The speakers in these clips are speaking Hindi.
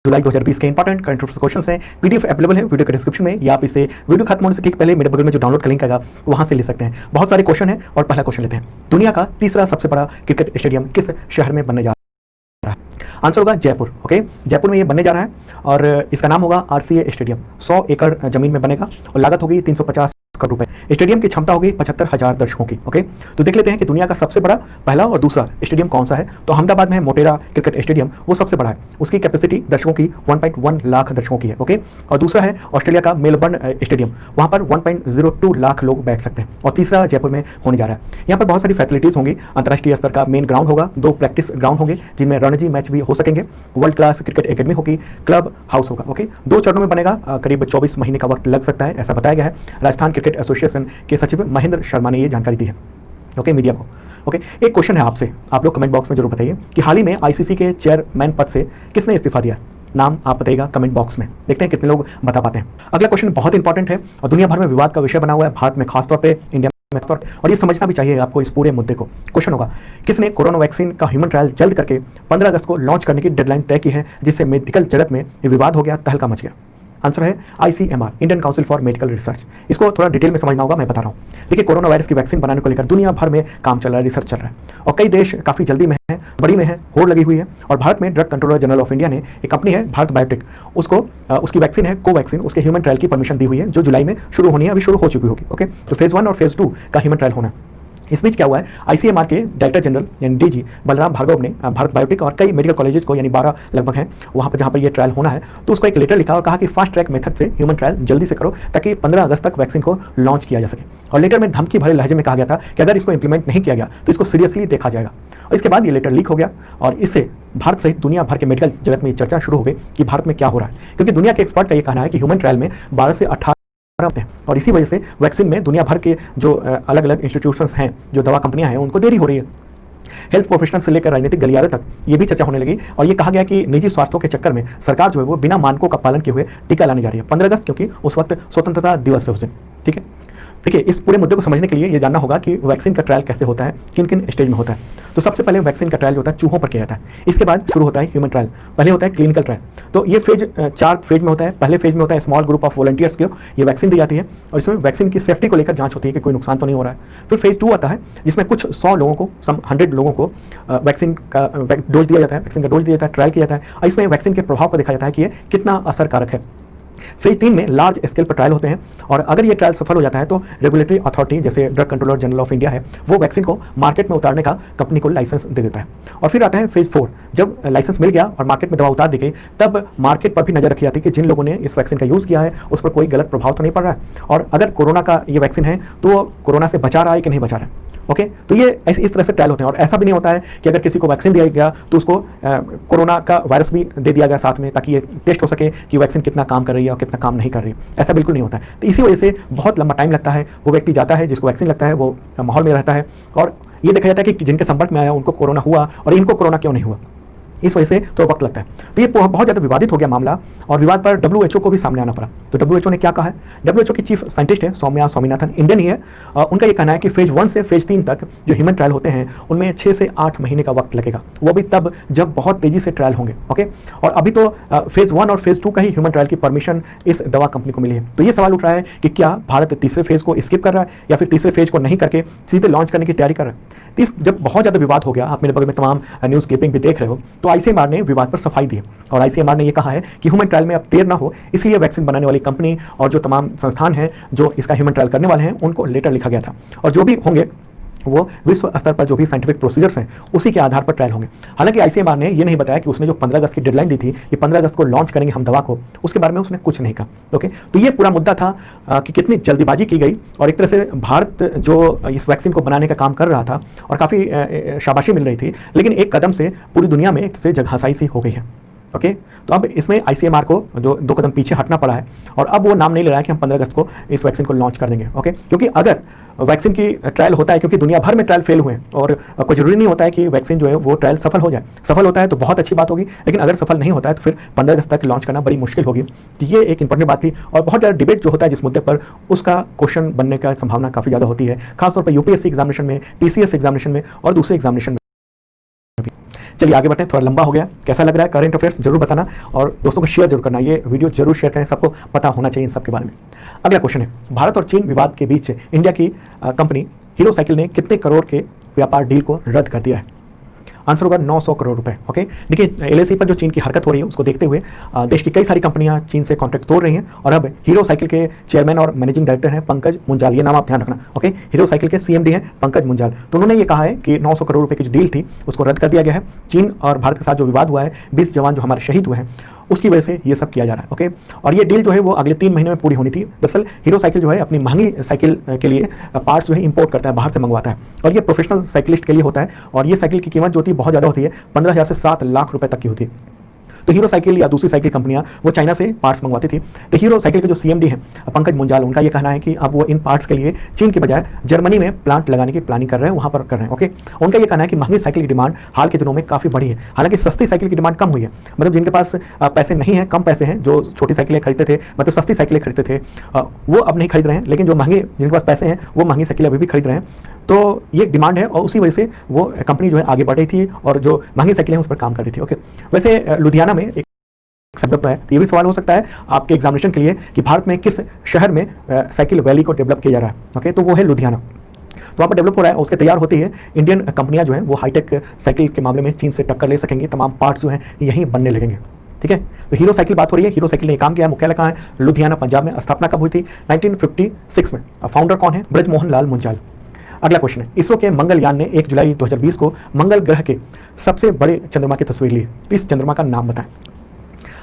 जुलाई 2020 के इंपॉर्टेंट करंट अफेयर्स क्वेश्चन हैं। पीडीएफ अवेलेबल है वीडियो के डिस्क्रिप्शन में, या आप इसे वीडियो खत्म होने से ठीक पहले मेरे बगल में जो डाउनलोड का लिंक आएगा वहां से ले सकते हैं। बहुत सारे क्वेश्चन हैं और पहला क्वेश्चन लेते हैं। दुनिया का तीसरा सबसे बड़ा क्रिकेट स्टेडियम किस शहर में बनने जा रहा है? आंसर होगा जयपुर। ओके, जयपुर में ये बनने जा रहा है और इसका नाम होगा आरसीए स्टेडियम। 100 एकड़ जमीन में बनेगा और लागत होगी 350 करोड़ रुपए। स्टेडियम की क्षमता होगी 75,000 दर्शकों की। ओके, तो देख लेते हैं कि दुनिया का सबसे बड़ा पहला और दूसरा स्टेडियम कौन सा है। तो अहमदाबाद में है मोटेरा क्रिकेट स्टेडियम, वो सबसे बड़ा है। उसकी कैपेसिटी दर्शकों की 1.1 लाख दर्शकों की है। ओके, और दूसरा है ऑस्ट्रेलिया का मेलबर्न स्टेडियम, वहां पर 1.02 लाख लोग बैठ सकते हैं। और तीसरा जयपुर में होने जा रहा है। यहाँ पर बहुत सारी फैसिलिटीज होंगी। अंतर्राष्ट्रीय स्तर का मेन ग्राउंड होगा, 2 प्रैक्टिस ग्राउंड होंगे जिनमें रणजी मैच भी हो सकेंगे, वर्ल्ड क्लास क्रिकेट एकेडमी होगी, क्लब हाउस होगा। ओके, 2 चरणों में बनेगा, करीब 24 महीने का वक्त लग सकता है, ऐसा बताया गया है। राजस्थान क्रिकेट एसोसिएशन के सचिव महेंद्र शर्मा ने ये जानकारी दी है ओके मीडिया को। ओके, एक क्वेश्चन है आपसे, आप लोग कमेंट बॉक्स में जरूर बताइए कि हाल ही में आईसीसी के चेयरमैन पद से किसने इस्तीफा दिया? नाम आप बताइएगा कमेंट बॉक्स में, देखते हैं कितने लोग बता पाते हैं। अगला क्वेश्चन बहुत इंपॉर्टेंट है और दुनिया भर में विवाद का विषय बना हुआ है, भारत में खासतौर पर, इंडिया में खासतौर, और ये समझना भी चाहिए आपको इस पूरे मुद्दे को। क्वेश्चन होगा, किसने कोरोना वैक्सीन का ह्यूमन ट्रायल जल्द करके 15 अगस्त को लॉन्च करने की डेडलाइन तय की है, जिससे मेडिकल जगत में ये विवाद हो गया, तहलका मच गया? आंसर है ICMR, Indian council for medical research. इसको थोड़ा डिटेल में समझना होगा, मैं बता रहा हूँ। देखिए, कोरोना वायरस की वैक्सीन बनाने को लेकर दुनिया भर में काम चल रहा है, रिसर्च चल रहा है और कई देश काफ़ी जल्दी में है, बड़ी में है, होड़ लगी हुई है। और भारत में drug controller general of India ने एक कंपनी है भारत बायोटेक, उसको उसकी वैक्सीन है कोवैक्सीन, उसके ह्यूमन ट्रायल की परमिशन दी हुई है, जो जुलाई में शुरू होनी है, अभी शुरू हो चुकी होगी। ओके, तो फेज़ 1 और फेज़ 2 का ह्यूमन ट्रायल होना है। इस बीच क्या हुआ है, आईसीएमआर के डायरेक्टर जनरल यानी डीजी बलराम भार्गव ने भारत बायोटेक और कई मेडिकल कॉलेजेस को, यानी 12 लगभग हैं वहाँ पर जहाँ पर ये ट्रायल होना है, तो उसको एक लेटर लिखा और कहा कि फास्ट ट्रैक मेथड से ह्यूमन ट्रायल जल्दी से करो ताकि 15 अगस्त तक वैक्सीन को लॉन्च किया जा सके। और लेटर में धमकी भरे लहजे में कहा गया था कि अगर इसको इंप्लीमेंट नहीं किया गया तो इसको सीरियसली देखा जाएगा। और इसके बाद ये लेटर लीक हो गया और इससे भारत सहित दुनिया भर के मेडिकल जगत में चर्चा शुरू हो गई कि भारत में क्या हो रहा है, क्योंकि दुनिया के एक्सपर्ट का ये कहना है कि ह्यूमन ट्रायल में 12 से 18 और इसी वजह से वैक्सीन में दुनिया भर के जो अलग अलग इंस्टीट्यूशंस हैं, जो दवा कंपनियां हैं, उनको देरी हो रही है। हेल्थ प्रोफेशनल से लेकर राजनीतिक गलियारे तक ये भी चर्चा होने लगी और ये कहा गया कि निजी स्वार्थों के चक्कर में सरकार जो है वो बिना मानकों का पालन किए हुए टीका लाने जा रही है 15 अगस्त, क्योंकि उस वक्त स्वतंत्रता दिवस है उस दिन। ठीक है, देखिए, इस पूरे मुद्दे को समझने के लिए ये जानना होगा कि वैक्सीन का ट्रायल कैसे होता है, किन किन स्टेज में होता है। तो सबसे पहले वैक्सीन का ट्रायल जो होता है चूहों पर किया जाता है, इसके बाद शुरू होता है ह्यूमन ट्रायल, पहले होता है क्लिनिकल ट्रायल। तो ये फेज 4 फेज में होता है। पहले फेज में होता है स्मॉल ग्रुप ऑफ वॉलंटियर्स को ये वैक्सीन दी जाती है और इसमें वैक्सीन की सेफ्टी को लेकर जांच होती है कि कोई नुकसान तो नहीं हो रहा है। फिर फेज 2 आता है जिसमें कुछ 100 लोगों को, 100 लोगों को वैक्सीन का डोज दिया जाता है, वैक्सीन का डोज दिया जाता है, ट्रायल किया जाता है और इसमें वैक्सीन के प्रभाव को देखा जाता है कि ये कितना असरकारक है। फेज 3 में लार्ज स्केल पर ट्रायल होते हैं और अगर ये ट्रायल सफल हो जाता है तो रेगुलेटरी अथॉरिटी, जैसे drug controller general of India है, वो वैक्सीन को मार्केट में उतारने का कंपनी को लाइसेंस दे देता है। और फिर आता है फेज 4, जब लाइसेंस मिल गया और मार्केट में दवा उतार दी गई, तब मार्केट पर भी नजर रखी जाती है कि जिन लोगों ने इस वैक्सीन का यूज़ किया है उस पर कोई गलत प्रभाव तो नहीं पड़ रहा है, और अगर कोरोना का ये वैक्सीन है तो कोरोना से बचा रहा है कि नहीं बचा रहा है। ओके, तो ये इस तरह से ट्रायल होते हैं। और ऐसा भी नहीं होता है कि अगर किसी को वैक्सीन दिया गया तो उसको कोरोना का वायरस भी दे दिया गया साथ में, ताकि ये टेस्ट हो सके कि वैक्सीन कितना काम कर रही है और कितना काम नहीं कर रही है। ऐसा बिल्कुल नहीं होता है। तो इसी वजह से बहुत लंबा टाइम लगता है। वो व्यक्ति जाता है जिसको वैक्सीन लगता है, वो माहौल में रहता है और ये देखा जाता है कि जिनके संपर्क में आया उनको कोरोना हुआ और इनको कोरोना क्यों नहीं हुआ, इस वजह से तो वक्त लगता है। तो ये बहुत ज़्यादा विवादित हो गया मामला और विवाद पर WHO को भी सामने आना पड़ा। तो WHO ने क्या कहा है? WHO की चीफ साइंटिस्ट है सौम्या स्वामीनाथन, इंडियन ही है। उनका ये कहना है कि फेज 1 से फेज 3 तक जो ह्यूमन ट्रायल होते हैं उनमें 6 से 8 महीने का वक्त लगेगा, वो भी तब जब बहुत तेजी से ट्रायल होंगे। ओके, और अभी तो फेज 1 और फेज 2 का ही ह्यूमन ट्रायल की परमिशन इस दवा कंपनी को मिली है। तो ये सवाल उठ रहा है कि क्या भारत तीसरे फेज को स्किप कर रहा है या फिर तीसरे फेज को नहीं करके सीधे लॉन्च करने की तैयारी कर रहा है? जब बहुत ज़्यादा विवाद हो गया, आप मेरे बगल में तमाम न्यूज़ क्लिपिंग भी देख रहे हो, तो आईसीएमआर ने विवाद पर सफाई दी है और आईसीएमआर ने यह कहा है कि ह्यूमन ट्रायल में अब देर ना हो, इसलिए वैक्सीन बनाने वाली कंपनी और जो तमाम संस्थान हैं जो इसका ह्यूमन ट्रायल करने वाले हैं उनको लेटर लिखा गया था और जो भी होंगे वो विश्व स्तर पर जो भी साइंटिफिक प्रोसीजर्स हैं उसी के आधार पर ट्रायल होंगे। हालांकि आईसीएमआर ने ये नहीं बताया कि उसने जो 15 अगस्त की डेडलाइन दी थी, ये 15 अगस्त को लॉन्च करेंगे हम दवा को, उसके बारे में उसने कुछ नहीं कहा। ओके, तो ये पूरा मुद्दा था कि कितनी जल्दीबाजी की गई और एक तरह से भारत जो इस वैक्सीन को बनाने का काम कर रहा था और काफ़ी शाबाशी मिल रही थी, लेकिन एक कदम से पूरी दुनिया में एक तरह से जगहसाई सी हो गई है। ओके, तो अब इसमें आईसीएमआर को जो 2 कदम पीछे हटना पड़ा है और अब वो नाम नहीं ले रहा है कि हम 15 अगस्त को इस वैक्सीन को लॉन्च कर देंगे। ओके, क्योंकि अगर वैक्सीन की ट्रायल होता है, क्योंकि दुनिया भर में ट्रायल फेल हुए हैं और कोई जरूरी नहीं होता है कि वैक्सीन जो है वो ट्रायल सफल हो जाए। सफल होता है तो बहुत अच्छी बात होगी, लेकिन अगर सफल नहीं होता है तो फिर 15 अगस्त तक लॉन्च करना बड़ी मुश्किल होगी। तो ये एक इंपॉर्टेंट बात थी और बहुत ज़्यादा डिबेट जो होता है जिस मुद्दे पर, उसका क्वेश्चन बनने का संभावना काफ़ी ज़्यादा होती है, खासतौर पर यूपीएससी एग्जामिनेशन में, TCS एग्जामिनेशन में और दूसरे एग्जामिनेशन में। चलिए आगे बढ़ते हैं, थोड़ा लंबा हो गया, कैसा लग रहा है करंट अफेयर्स जरूर बताना और दोस्तों को शेयर जरूर करना, ये वीडियो जरूर शेयर करें, सबको पता होना चाहिए इन सब के बारे में। अगला क्वेश्चन है, भारत और चीन विवाद के बीच इंडिया की कंपनी हीरो साइकिल ने कितने करोड़ के व्यापार डील को रद्द कर दिया है? आंसर होगा 900 करोड़ रुपए। ओके, देखिए एलएसी पर जो चीन की हरकत हो रही है उसको देखते हुए देश की कई सारी कंपनियां चीन से कॉन्ट्रैक्ट तोड़ रही हैं और अब हीरो साइकिल के चेयरमैन और मैनेजिंग डायरेक्टर हैं पंकज मुंजाल, ये नाम आप ध्यान रखना। ओके, हीरो साइकिल के सीएमडी हैं पंकज मुंजाल, तो उन्होंने ये कहा है कि 900 करोड़ रुपए की जो डील थी उसको रद्द कर दिया गया है। चीन और भारत के साथ जो विवाद हुआ है, 20 जवान जो हमारे शहीद हुए हैं उसकी वजह से ये सब किया जा रहा है। ओके, और ये डील जो है वो अगले 3 महीने में पूरी होनी थी। दरअसल हीरो साइकिल जो है अपनी महंगी साइकिल के लिए पार्ट्स जो है इंपोर्ट करता है, बाहर से मंगवाता है और ये प्रोफेशनल साइकिलिस्ट के लिए होता है और ये साइकिल की कीमत जो होती है बहुत ज़्यादा होती है, 15,000 से 7 लाख रुपए तक की होती है। तो हीरो साइकिल या दूसरी साइकिल कंपनियां वो चाइना से पार्ट्स मंगवाती थी। तो हीरो साइकिल के जो सीएमडी हैं पंकज मुंजाल, उनका ये कहना है कि अब वो इन पार्ट्स के लिए चीन के बजाय जर्मनी में प्लांट लगाने की प्लानिंग कर रहे हैं, वहां पर कर रहे हैं। ओके, उनका ये कहना है कि महंगी साइकिल की डिमांड हाल के दिनों में काफ़ी बढ़ी है, हालांकि सस्ती साइकिल की डिमांड कम हुई है। मतलब जिनके पास पैसे नहीं है, कम पैसे हैं, जो छोटी साइकिलें खरीदते थे, मतलब सस्ती साइकिलें खरीदते थे, वो अब नहीं खरीद रहे हैं, लेकिन जो महंगे जिनके पास पैसे हैं वो महंगी साइकिल अभी भी खरीद रहे हैं। तो ये डिमांड है और उसी वजह से वो कंपनी जो है आगे बढ़ रही थी और जो महंगी साइकिलें हैं उस पर काम कर रही थी। ओके, वैसे लुधियाना में एक सब्जेक्ट है, तो ये भी सवाल हो सकता है आपके एग्जामिनेशन के लिए कि भारत में किस शहर में साइकिल वैली को डेवलप किया जा रहा है। ओके, तो वो है लुधियाना। तो वहाँ पर डेवलप हो रहा है, उसके तैयार होती है इंडियन कंपनियां जो हैं वो हाईटेक साइकिल के मामले में चीन से टक्कर ले सकेंगी, तमाम पार्ट्स जो हैं यहीं बनने लगेंगे। ठीक है, तो हीरो साइकिल बात हो रही है, हीरो साइकिल ने काम किया है, मुख्यालय कहाँ है? लुधियाना पंजाब में। स्थापना कब हुई थी? 1956 में। फाउंडर कौन है? ब्रजमोहन लाल मुंजाल। अगला क्वेश्चन है, इसरो के मंगलयान ने 1 जुलाई 2020 को मंगल ग्रह के सबसे बड़े चंद्रमा की तस्वीर ली। इस चंद्रमा का नाम बताएं।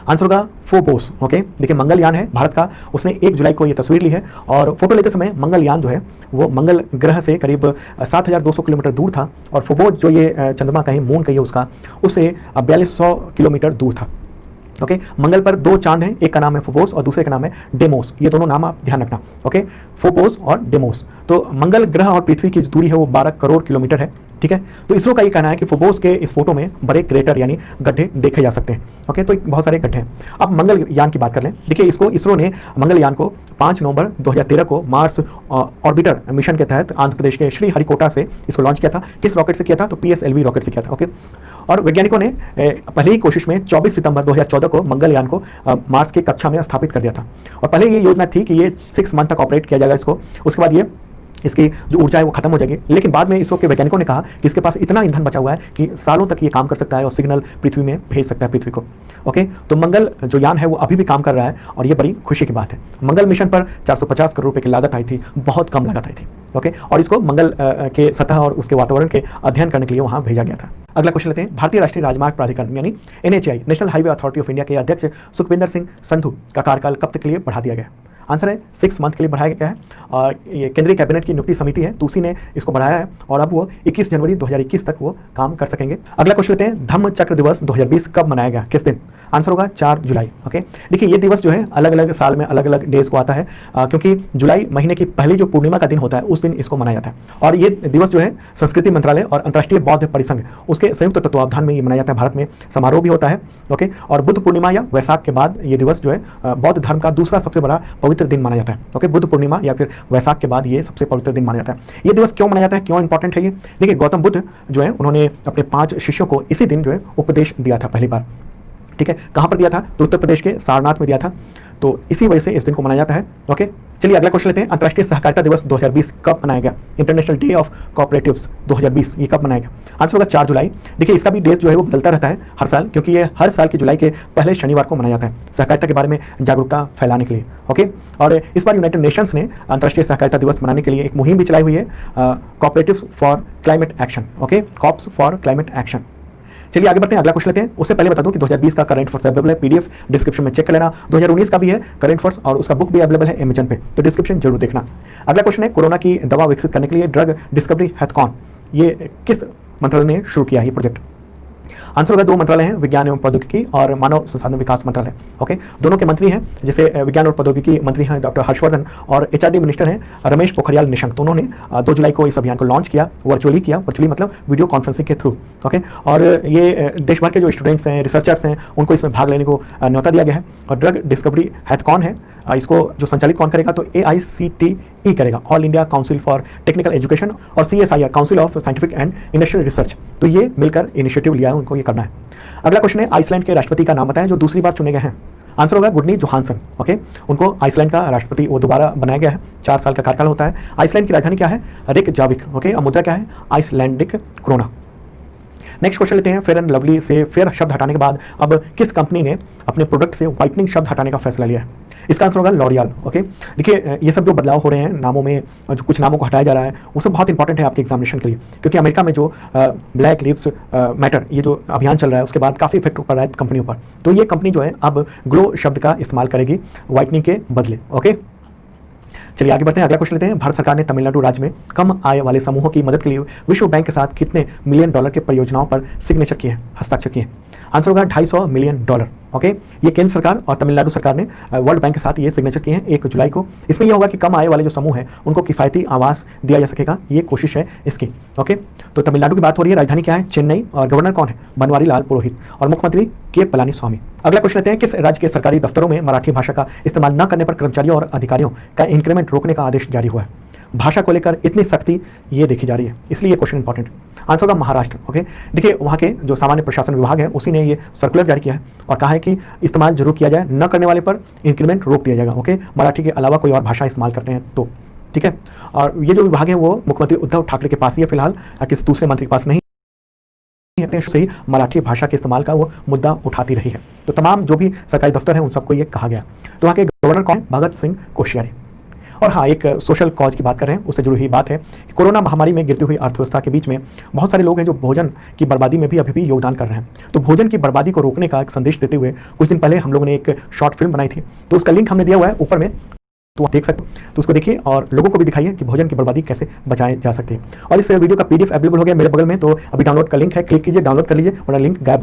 आंसर होगा फोबोस। ओके, देखिए मंगलयान है भारत का, उसने 1 जुलाई को ये तस्वीर ली है और फोटो लेते समय मंगलयान जो है वो मंगल ग्रह से करीब 7,200 किलोमीटर दूर था और फोबोस जो ये चंद्रमा कहीं मून कहिए उसका, उससे 4200 किलोमीटर दूर था। ओके, मंगल पर 2 चांद हैं, एक का नाम है फोबोस और दूसरे का नाम है डेमोस, ये दोनों नाम आप ध्यान रखना। ओके, फोबोस और डेमोस। तो मंगल ग्रह और पृथ्वी की जो दूरी है वो 12 करोड़ किलोमीटर है। ठीक है, तो इसरो का ये कहना है कि फोबोस के इस फोटो में बड़े क्रेटर यानी गड्ढे देखे जा सकते हैं। ओके, तो बहुत सारे गड्ढे हैं। अब मंगलयान की बात कर लें। देखिए इसरो ने मंगलयान को 5 नवंबर 2013 को मार्स ऑर्बिटर मिशन के तहत आंध्र प्रदेश के श्रीहरिकोटा से इसको लॉन्च किया था। किस रॉकेट से किया था? तो PSLV रॉकेट से किया था। ओके, और वैज्ञानिकों ने पहले ही कोशिश में 24 सितंबर 2014 को मंगलयान को मार्स की कक्षा में स्थापित कर दिया था और पहले ये योजना थी कि ये 6 मंथ तक ऑपरेट किया जाएगा इसको, उसके बाद ये इसकी जो ऊर्जा है वो खत्म हो जाएगी। लेकिन बाद में इसरो के वैज्ञानिकों ने कहा कि इसके पास इतना ईंधन बचा हुआ है कि सालों तक ये काम कर सकता है और सिग्नल पृथ्वी में भेज सकता है पृथ्वी को। ओके, तो मंगल जो यान है वो अभी भी काम कर रहा है और ये बड़ी खुशी की बात है। मंगल मिशन पर 450 करोड़ रुपए की लागत आई थी, बहुत कम लागत आई थी। ओके, और इसको मंगल के सतह और उसके वातावरण के अध्ययन करने के लिए वहां भेजा गया था। अगला क्वेश्चन लेते हैं, भारतीय राष्ट्रीय राजमार्ग प्राधिकरण यानी NHAI national highway authority of India के अध्यक्ष सुखविंदर सिंह संधू का कार्यकाल कब तक के लिए बढ़ा दिया गया? आंसर है 6 मंथ के लिए बढ़ाया गया है और ये केंद्रीय कैबिनेट की नियुक्ति समिति है तो उसी ने इसको बढ़ाया है और अब वो 21 जनवरी 2021 तक वो काम कर सकेंगे। अगला क्वेश्चन लेते हैं, धम्म चक्र दिवस 2020 कब मनाया गया, किस दिन? आंसर होगा 4 जुलाई। ओके, देखिए ये दिवस जो है अलग अलग साल में अलग अलग डेज को आता है क्योंकि जुलाई महीने की पहली जो पूर्णिमा का दिन होता है उस दिन इसको मनाया जाता है और ये दिवस जो है संस्कृति मंत्रालय और अंतर्राष्ट्रीय बौद्ध परिसंघ उसके संयुक्त तत्वावधान में ये मनाया जाता है। भारत में समारोह भी होता है। ओके, और बुद्ध पूर्णिमा या वैशाख के बाद ये दिवस जो है बौद्ध धर्म का दूसरा सबसे बड़ा पवित्र दिन माना जाता है। ओके, बुद्ध पूर्णिमा या फिर वैशाख के बाद ये सबसे पवित्र दिन माना जाता है। ये दिवस क्यों मनाया जाता है, क्यों इंपॉर्टेंट है ये? देखिए गौतम बुद्ध जो है उन्होंने अपने 5 शिष्यों को इसी दिन जो है उपदेश दिया था पहली बार। ठीक है, कहां पर दिया था? तो उत्तर प्रदेश के सारनाथ में दिया था, तो इसी वजह से इस दिन को मनाया जाता है। ओके, चलिए अगला क्वेश्चन लेते हैं, अंतर्राष्ट्रीय सहकारिता दिवस 2020 कब मनाया गया? इंटरनेशनल डे ऑफ कोऑपरेटिव्स 2020 ये कब मनाया गया? आंसर होगा 4 जुलाई। देखिए इसका भी डेट जो है वो बदलता रहता है हर साल क्योंकि ये हर साल की जुलाई के पहले शनिवार को मनाया जाता है सहकारिता के बारे में जागरूकता फैलाने के लिए। ओके, और इस बार यूनाइटेड नेशंस ने अंतर्राष्ट्रीय सहकारिता दिवस मनाने के लिए एक मुहिम भी चलाई हुई है, cooperatives for climate action. Okay, cops for climate action. चलिए आगे बढ़ते हैं, अगला क्वेश्चन लेते हैं। उससे पहले बता दूं कि 2020 का करंट अफेयर्स अवेलेबल है, PDF डिस्क्रिप्शन में चेक कर लेना। 2019 का भी है करंट अफेयर्स और उसका बुक भी अवेलेबल है Amazon पे, तो डिस्क्रिप्शन जरूर देखना। अगला क्वेश्चन है, कोरोना की दवा विकसित करने के लिए ड्रग डिस्कवरी हैथकॉन ये किस मंत्रालय ने शुरू किया है ये प्रोजेक्ट? आंसर होगा 2 मंत्रालय हैं, विज्ञान एवं प्रौद्योगिकी और मानव संसाधन विकास मंत्रालय। ओके, दोनों के मंत्री हैं, जैसे विज्ञान और प्रौद्योगिकी मंत्री हैं डॉक्टर हर्षवर्धन और HRD मिनिस्टर हैं रमेश पोखरियाल निशंक। तो उन्होंने 2 जुलाई को इस अभियान को लॉन्च किया, वर्चुअली मतलब वीडियो कॉन्फ्रेंसिंग के थ्रू। ओके, और ये देश भर के जो स्टूडेंट्स हैं, रिसर्चर्स हैं, उनको इसमें भाग लेने को न्यौता दिया गया है और ड्रग डिस्कवरी हैथकॉन है इसको जो संचालित कौन करेगा, तो AICTE करेगा, all India council for technical education, और CSIR, council of scientific and industrial research. तो ये मिलकर इनिशिएटिव लिया है, उनको ये करना है। अगला क्वेश्चन है, आइसलैंड के राष्ट्रपति का नाम बताएं जो दूसरी बार चुने गए हैं। आंसर होगा गुडनी जोहानसन। ओके, उनको आइसलैंड का राष्ट्रपति वो दोबारा बनाया गया है, 4 साल का कार्यकाल होता है। आइसलैंड की राजधानी क्या है, रेकजाविक। ओके, और मुद्रा क्या है, आइसलैंडिक क्रोना। नेक्स्ट क्वेश्चन लेते हैं, फेयर एंड लवली से फेयर शब्द हटाने के बाद अब किस कंपनी ने अपने प्रोडक्ट से व्हाइटनिंग शब्द हटाने का फैसला लिया है। इसका आंसर होगा लॉरियल। ओके, देखिए ये सब जो बदलाव हो रहे हैं नामों में, जो कुछ नामों को हटाया जा रहा है, वो सब बहुत इंपॉर्टेंट है आपके एग्जामिनेशन के लिए, क्योंकि अमेरिका में जो ब्लैक लिव्स मैटर ये जो अभियान चल रहा है उसके बाद काफ़ी इफेक्ट पड़ रहा है कंपनियों पर। तो ये कंपनी जो है अब ग्लो शब्द का इस्तेमाल करेगी व्हाइटनिंग के बदले। ओके, चलिए आगे बढ़ते हैं। अगला क्वेश्चन लेते हैं, भारत सरकार ने तमिलनाडु राज्य में कम आय वाले समूहों की मदद के लिए विश्व बैंक के साथ कितने मिलियन डॉलर के परियोजनाओं पर सिग्नेचर किए हैं, हस्ताक्षर किए हैं। आंसर होगा $250 मिलियन। ओके, ये केंद्र सरकार और तमिलनाडु सरकार ने वर्ल्ड बैंक के साथ ये सिग्नेचर किए हैं 1 जुलाई को। इसमें यह होगा कि कम आय वाले जो समूह हैं उनको किफायती आवास दिया जा सकेगा, ये कोशिश है इसकी। ओके, तो तमिलनाडु की बात हो रही है, राजधानी क्या है, चेन्नई, और गवर्नर कौन है, बनवारी लाल पुरोहित, और मुख्यमंत्री के पलानीस्वामी। अगला क्वेश्चन लेते हैं, किस राज्य के सरकारी दफ्तरों में मराठी भाषा का इस्तेमाल न करने पर कर्मचारियों और अधिकारियों का इंक्रीमेंट रोकने का आदेश जारी हुआ है। भाषा को लेकर इतनी सख्ती ये देखी जा रही है, इसलिए ये क्वेश्चन इंपॉर्टेंट। आंसर होगा महाराष्ट्र। ओके, देखिए वहाँ के जो सामान्य प्रशासन विभाग है उसी ने ये सर्कुलर जारी किया है और कहा है कि इस्तेमाल जरूर किया जाए, न करने वाले पर इंक्रीमेंट रोक दिया जाएगा। ओके, मराठी के अलावा कोई और भाषा इस्तेमाल करते हैं तो, ठीक है। और ये जो विभाग है वो मुख्यमंत्री उद्धव ठाकरे के पास ही है फिलहाल, किसी दूसरे मंत्री के पास नहीं से ही मराठी भाषा के इस्तेमाल का वो मुद्दा उठाती रही है। तो तमाम जो भी सरकारी दफ्तर हैं उन सबको ये कहा गया। तो वहाँ के गवर्नर कौन, भगत सिंह कोश्यारी। और हाँ, एक सोशल कॉज की बात कर रहे हैं, उससे जुड़ी हुई बात है कि कोरोना महामारी में गिरती हुई अर्थव्यवस्था के बीच में बहुत सारे लोग हैं जो भोजन की बर्बादी में भी अभी भी योगदान कर रहे हैं। तो भोजन की बर्बादी को रोकने का एक संदेश देते हुए कुछ दिन पहले हम लोगों ने एक शॉर्ट फिल्म बनाई थी, तो उसका लिंक हमने दिया हुआ है ऊपर में, तो आप देख सकते हो। तो उसको देखिए और लोगों को भी दिखाइए कि भोजन की बर्बादी कैसे बचाए जा सकती है। और इस वीडियो का PDF अवेलेबल हो गया मेरे बगल में, तो अभी डाउनलोड का लिंक है, क्लिक कीजिए, डाउनलोड कर लीजिए, वरना लिंक गायब